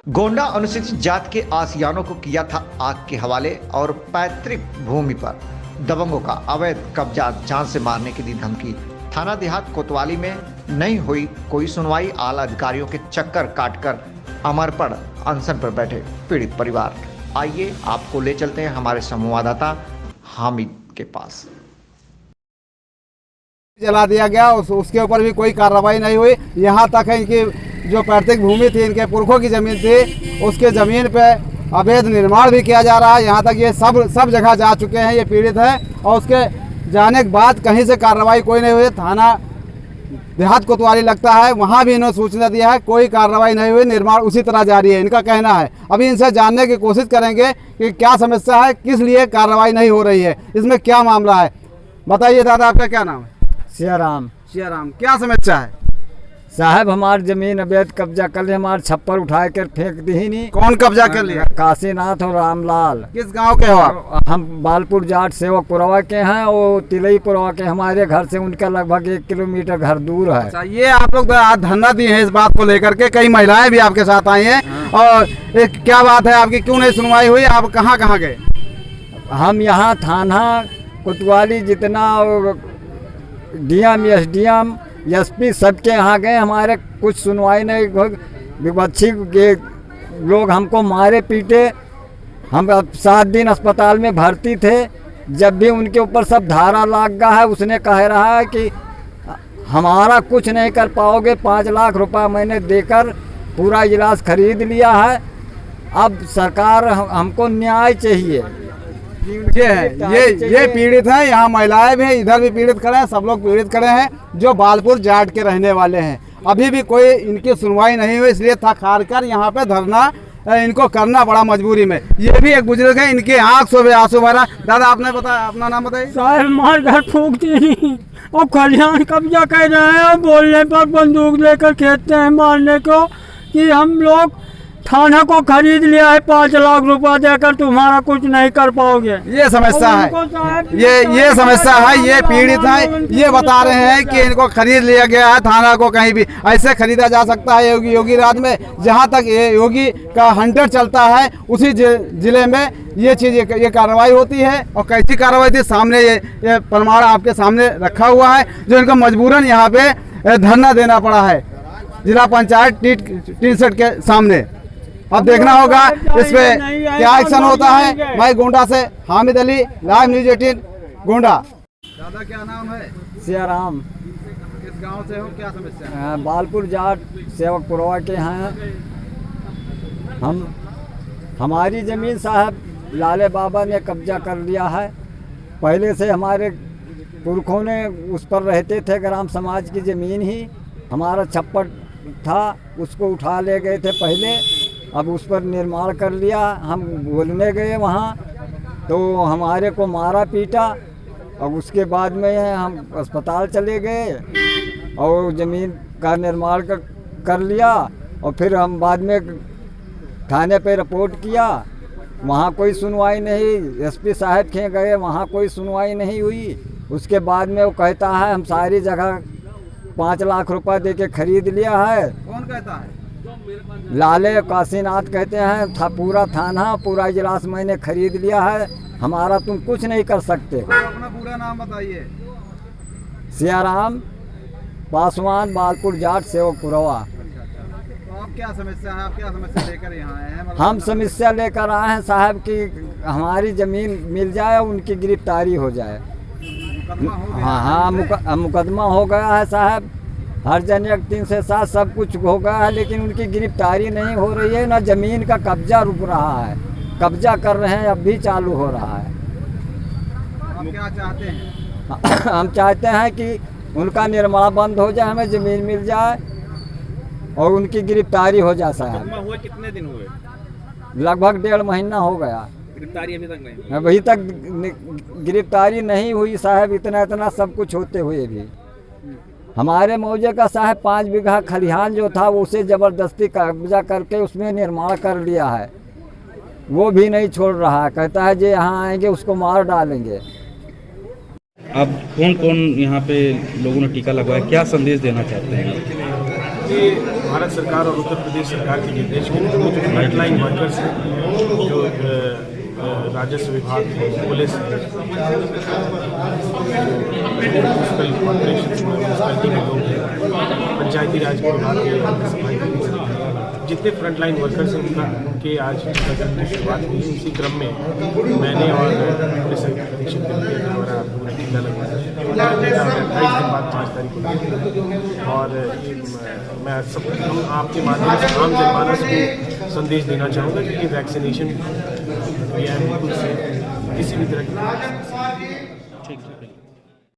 गोंडा अनुसूचित जाति के आसियानों को किया था आग के हवाले और पैतृक भूमि पर दबंगों का अवैध कब्जा जान से मारने की दी धमकी। थाना देहात कोतवाली में नहीं हुई कोई सुनवाई। आला अधिकारियों के चक्कर काटकर अमरपड़ अनशन पर बैठे पीड़ित परिवार। आइए आपको ले चलते हैं हमारे संवाददाता हामिद के पास। जला दिया गया, उसके ऊपर भी कोई कार्रवाई नहीं हुई। यहाँ तक है इनकी जो पैतृक भूमि थी, इनके पुरखों की ज़मीन थी, उसके ज़मीन पे अवैध निर्माण भी किया जा रहा है। यहाँ तक ये सब जगह जा चुके हैं, ये पीड़ित है और उसके जाने के बाद कहीं से कार्रवाई कोई नहीं हुई। थाना देहात कोतवाली लगता है, वहाँ भी इन्होंने सूचना दिया है, कोई कार्रवाई नहीं हुई, निर्माण उसी तरह जारी है, इनका कहना है। अभी इनसे जानने की कोशिश करेंगे कि क्या समस्या है, किस लिए कार्रवाई नहीं हो रही है, इसमें क्या मामला है। बताइए दादा, आपका क्या नाम है? सियाराम। सियाराम, क्या समस्या है? साहब हमारी जमीन अवैध कब्जा कर लिया, हमारे छप्पर उठा कर फेंक दी ही नहीं। कौन कब्जा कर लिया? काशीनाथ और रामलाल। किस गांव के हो आप? हम बालपुर जाट सेवकपुरवा के हैं और तिलईपुरवा के। हमारे घर से उनका लगभग 1 किलोमीटर घर दूर है। अच्छा, ये आप लोग आज धरना दिए हैं इस बात को लेकर के, कई महिलाएं भी आपके साथ आई हैं। और क्या बात है आपकी, क्यों नहीं सुनवाई हुई? आप कहाँ कहाँ गए? हम यहाँ थाना कोतवाली जितना डीएम एसडीएम एसपी सबके यहाँ गए, हमारे कुछ सुनवाई नहीं। विपक्षी के लोग हमको मारे पीटे। हम 7 दिन अस्पताल में भर्ती थे। जब भी उनके ऊपर सब धारा लाग गया है, उसने कह रहा है कि हमारा कुछ नहीं कर पाओगे। 5 लाख रुपया मैंने देकर पूरा इलाज खरीद लिया है। अब सरकार हमको न्याय चाहिए। ये पीड़ित हैं, यहाँ महिलाएं भी हैं, इधर भी पीड़ित खड़े हैं, सब लोग पीड़ित खड़े हैं जो बालपुर जाट के रहने वाले हैं। अभी भी कोई इनकी सुनवाई नहीं हुई, इसलिए थक हार कर यहाँ पे धरना इनको करना पड़ा मजबूरी में। ये भी एक बुजुर्ग है, इनके आँख से आंसू भरा। दादा, आपने बताया, अपना नाम बताइए। साहब हमारे घर फूकते नहीं और खलिहान कब्जा कर रहे हैं और बोलने पर बंदूक लेकर खेलते हैं मारने को कि हम लोग थाना को खरीद लिया है 5 लाख रुपया देकर, तुम्हारा कुछ नहीं कर पाओगे। ये समस्या है, ये समस्या है। ये पीड़ित है, ये बता रहे हैं कि इनको खरीद लिया गया है। थाना को कहीं भी ऐसे खरीदा जा सकता है योगी राज में, जहां तक ये योगी का हंटर चलता है उसी जिले में ये चीज़ ये कार्रवाई होती है। और कैसी कार्रवाई थी, सामने ये प्रमाण आपके सामने रखा हुआ है, जो इनको मजबूरन यहाँ पे धरना देना पड़ा है जिला पंचायत टीन सेट के सामने। अब देखना होगा इस पे क्या एक्शन होता है। मैं गोंडा से हामिद अली, लाइव न्यूज़ 18 गोंडा। दादा, क्या नाम है? सियाराम। किस गांव से हो, क्या समस्या है? बालपुर जाट सेवकपुरवा के हैं हम। हमारी ज़मीन साहब लाले बाबा ने कब्जा कर लिया है। पहले से हमारे पुरखों ने उस पर रहते थे, ग्राम समाज की ज़मीन ही। हमारा छप्पर था, उसको उठा ले गए थे पहले, अब उस पर निर्माण कर लिया। हम बोलने गए वहाँ तो हमारे को मारा पीटा और उसके बाद में हम अस्पताल चले गए और ज़मीन का निर्माण कर लिया। और फिर हम बाद में थाने पे रिपोर्ट किया, वहाँ कोई सुनवाई नहीं। एसपी साहब के गए, वहाँ कोई सुनवाई नहीं हुई। उसके बाद में वो कहता है हम सारी जगह 5 लाख रुपया दे के खरीद लिया है। कौन कहता है? लाले काशीनाथ कहते हैं। पूरा थाना पूरा इजलास मैंने खरीद लिया है, हमारा तुम कुछ नहीं कर सकते। अपना पूरा नाम बताइए। सियाराम पासवान, बालपुर जाट सेवकपुरवा। तो आप क्या समस्या है, आप क्या समस्या लेकर यहाँ आए हैं? हम समस्या लेकर आए हैं साहब कि हमारी ज़मीन मिल जाए, उनकी गिरफ्तारी हो जाए। हाँ, मुकदमा हो गया है साहब। हर जन 3 से 7 सब कुछ हो गया है, लेकिन उनकी गिरफ्तारी नहीं हो रही है। ना ज़मीन का कब्जा रुक रहा है, कब्जा कर रहे हैं, अब भी चालू हो रहा है। आप क्या चाहते हैं? हम चाहते हैं कि उनका निर्माण बंद हो जाए, हमें ज़मीन मिल जाए और उनकी गिरफ्तारी हो जाए साहब। हुए कितने दिन हुए? लगभग 1.5 महीना हो गया। गिरफ्तारी अभी तक नहीं? अभी तक गिरफ्तारी नहीं हुई साहब, इतना सब कुछ होते हुए भी। हमारे मौजे का साहब 5 बीघा खलिहान जो था वो उसे ज़बरदस्ती कब्जा करके उसमें निर्माण कर लिया है, वो भी नहीं छोड़ रहा है। कहता है जो यहाँ आएंगे उसको मार डालेंगे। अब कौन कौन यहाँ पे लोगों ने टीका लगवाया, क्या संदेश देना चाहते हैं? भारत सरकार और उत्तर प्रदेश सरकार के निर्देश के तहत जो फ्रंटलाइन वर्कर्स हैं, जो राजस्व विभाग है, पुलिस है, म्यूनसिपल कॉर्पोरेशन म्यूनसिपैलिटी के लोग हैं, पंचायती राज विभाग के सफाई कर्मी, जितने फ्रंटलाइन वर्कर्स हैं उनके आज टीकाकरण की शुरुआत हुई। इसी क्रम में मैंने और पुलिस अधीक्षक के द्वारा टीका लगवाया 28 दिन बाद 5 तारीख को लगा। और मैं हम आपके माध्यम से आम जनमानस को संदेश देना चाहूँगा कि वैक्सीनेशन प्रक्रिया है, बिल्कुल से किसी भी तरह की